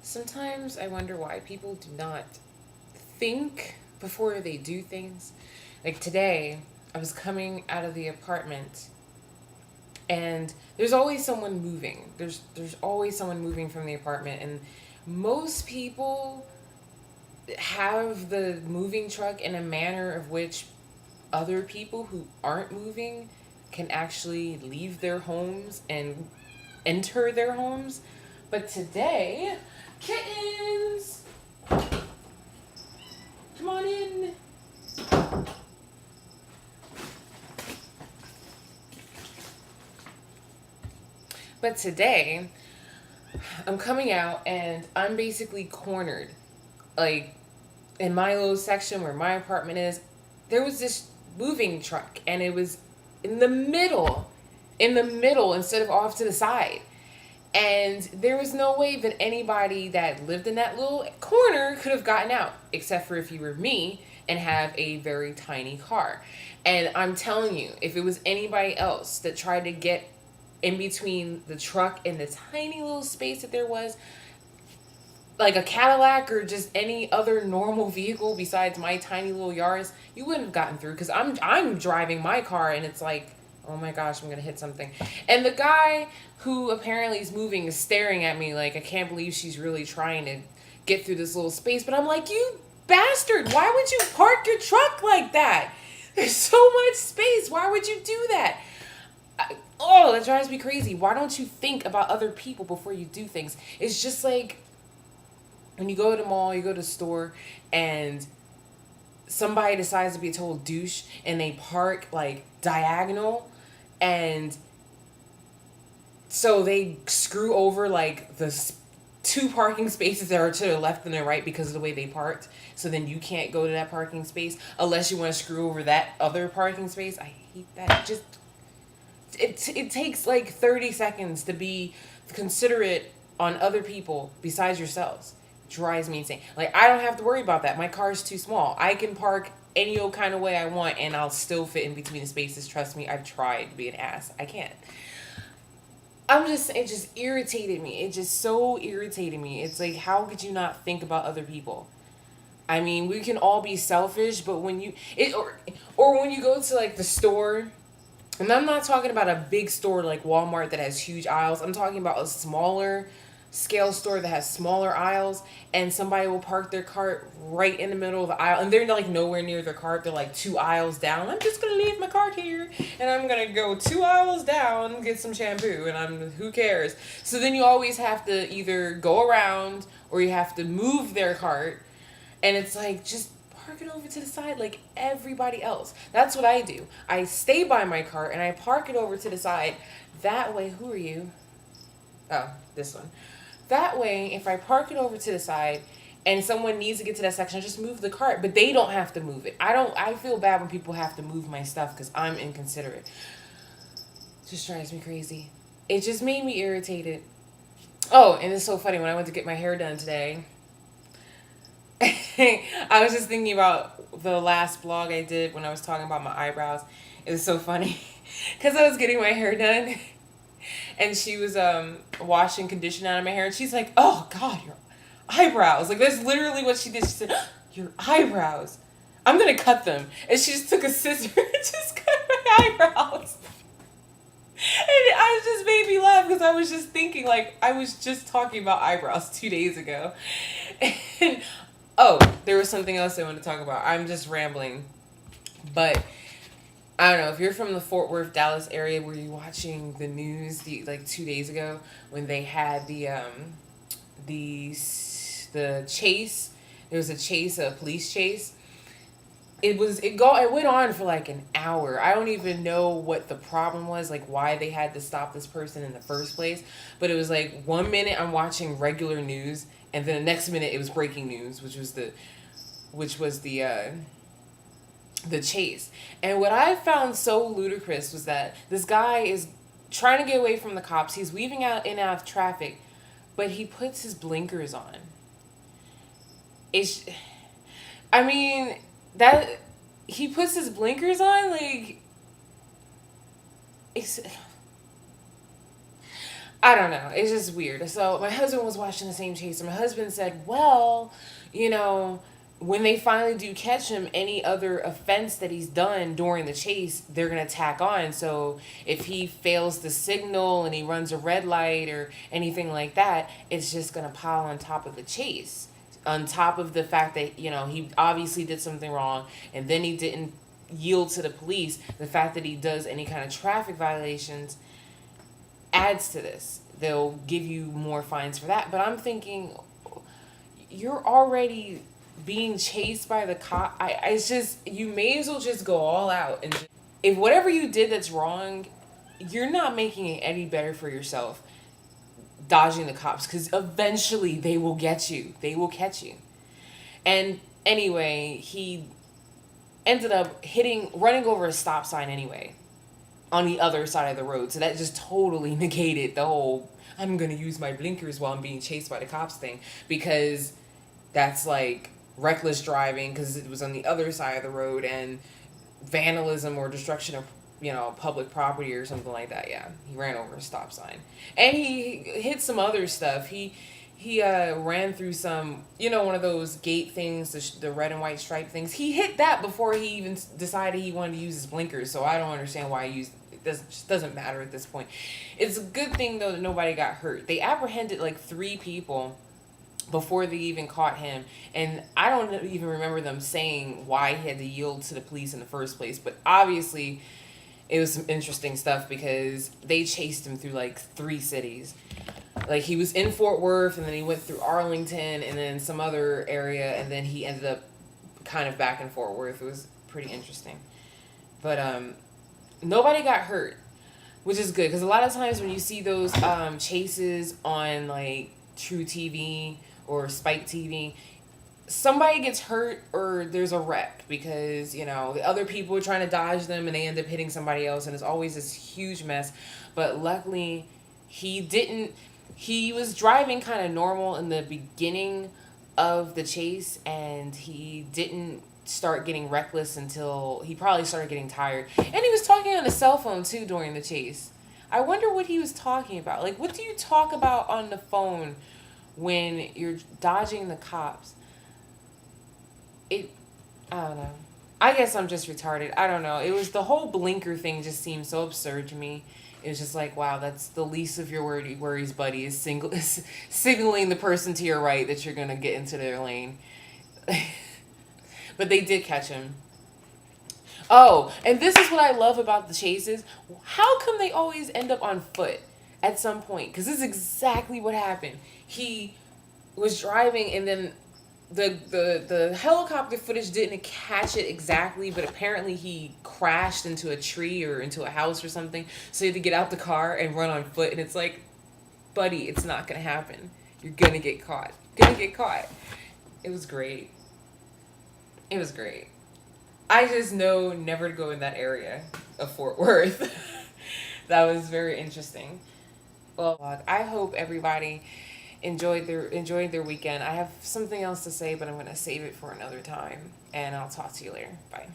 Sometimes I wonder why people do not think before they do things. Like today, I was coming out of the apartment and there's always someone moving. There's always someone moving from the apartment, and most people have the moving truck in a manner of which other people who aren't moving can actually leave their homes and enter their homes. But today, kittens, come on in. But today, I'm coming out and I'm basically cornered. Like, in my little section where my apartment is, there was this moving truck and it was in the middle, instead of off to the side. And there was no way that anybody that lived in that little corner could have gotten out, except for if you were me and have a very tiny car. And I'm telling you, if it was anybody else that tried to get in between the truck and the tiny little space that there was, like a Cadillac or just any other normal vehicle besides my tiny little Yaris, you wouldn't have gotten through because I'm driving my car and it's like, oh my gosh, I'm gonna hit something. And the guy who apparently is moving is staring at me like I can't believe she's really trying to get through this little space. But I'm like, you bastard, why would you park your truck like that? There's so much space. Why would you do that? Oh, that drives me crazy. Why don't you think about other people before you do things? It's just like when you go to the mall, you go to the store, and somebody decides to be a total douche and they park like diagonal, and so they screw over like the two parking spaces that are to the left and the right because of the way they parked. So then you can't go to that parking space unless you want to screw over that other parking space. I hate that. Just it takes like 30 seconds to be considerate on other people besides yourselves. Drives me insane. Like, I don't have to worry about that. My car's too small. I can park any old kind of way I want and I'll still fit in between the spaces. Trust me, I've tried to be an ass. I can't. It just irritated me. It just so irritated me. It's like, how could you not think about other people? I mean, we can all be selfish, but when you, or when you go to like the store, and I'm not talking about a big store like Walmart that has huge aisles. I'm talking about a smaller scale store that has smaller aisles, and somebody will park their cart right in the middle of the aisle, and they're like nowhere near their cart. They're like 2 aisles down. I'm just gonna leave my cart here and I'm gonna go 2 aisles down, get some shampoo, and who cares? So then you always have to either go around or you have to move their cart, and it's like, just park it over to the side like everybody else. That's what I do. I stay by my cart and I park it over to the side. That way, who are you? Oh, this one. That way, if I park it over to the side and someone needs to get to that section, I just move the cart, but they don't have to move it. I feel bad when people have to move my stuff because I'm inconsiderate. It just drives me crazy. It just made me irritated. Oh, and it's so funny. When I went to get my hair done today, I was just thinking about the last vlog I did when I was talking about my eyebrows. It was so funny because I was getting my hair done and she was washing condition out of my hair, and she's like, "Oh God, your eyebrows!" Like, that's literally what she did. She said, "Your eyebrows, I'm gonna cut them," and she just took a scissor and just cut my eyebrows. And I just made me laugh because I was just thinking, like, I was just talking about eyebrows 2 days ago. And, oh, there was something else I wanted to talk about. I'm just rambling. But I don't know, if you're from the Fort Worth, Dallas area, were you watching the news like 2 days ago when they had the the chase? There was a police chase. It went on for like an hour. I don't even know what the problem was, like why they had to stop this person in the first place. But it was like 1 minute I'm watching regular news, and then the next minute it was breaking news, which was the chase. And what I found so ludicrous was that this guy is trying to get away from the cops. He's weaving out in and out of traffic, but he puts his blinkers on. It's, I mean, that he puts his blinkers on, like, it's, I don't know. It's just weird. So my husband was watching the same chase, and my husband said, "Well, you know, when they finally do catch him, any other offense that he's done during the chase, they're gonna tack on. So if he fails the signal and he runs a red light or anything like that, it's just gonna pile on top of the chase." On top of the fact that, he obviously did something wrong and then he didn't yield to the police, the fact that he does any kind of traffic violations adds to this. They'll give you more fines for that. But I'm thinking, you're already being chased by the cop. It's just, you may as well just go all out. And if whatever you did that's wrong, you're not making it any better for yourself dodging the cops, because eventually they will get you. They will catch you. And anyway, he ended up running over a stop sign anyway on the other side of the road. So that just totally negated the whole "I'm going to use my blinkers while I'm being chased by the cops" thing, because that's like reckless driving because it was on the other side of the road, and vandalism or destruction of public property or something like that. Yeah, he ran over a stop sign, and he hit some other stuff. He ran through some, one of those gate things, the red and white stripe things. He hit that before he even decided he wanted to use his blinkers. So I don't understand why he used it. Just doesn't matter at this point. It's a good thing though that nobody got hurt. They apprehended like 3 people before they even caught him, and I don't even remember them saying why he had to yield to the police in the first place. But obviously it was some interesting stuff because they chased him through like 3 cities. Like he was in Fort Worth, and then he went through Arlington and then some other area, and then he ended up kind of back in Fort Worth. It was pretty interesting. But nobody got hurt, which is good, because a lot of times when you see those chases on like True TV or Spike TV, somebody gets hurt or there's a wreck because the other people are trying to dodge them and they end up hitting somebody else, and it's always this huge mess. But luckily he didn't. He was driving kind of normal in the beginning of the chase, and he didn't start getting reckless until he probably started getting tired. And he was talking on his cell phone too during the chase. I wonder what he was talking about. Like, what do you talk about on the phone when you're dodging the cops? I don't know. I guess I'm just retarded. I don't know. It was the whole blinker thing just seemed so absurd to me. It was just like, wow, that's the least of your worries, buddy, is signaling the person to your right that you're going to get into their lane. But they did catch him. Oh, and this is what I love about the chases. How come they always end up on foot at some point? Because this is exactly what happened. He was driving, and then the helicopter footage didn't catch it exactly, but apparently he crashed into a tree or into a house or something. So he had to get out the car and run on foot. And it's like, buddy, it's not going to happen. You're going to get caught. Going to get caught. It was great. It was great. I just know never to go in that area of Fort Worth. That was very interesting. Well, I hope everybody enjoyed their weekend. I have something else to say, but I'm going to save it for another time, and I'll talk to you later. Bye.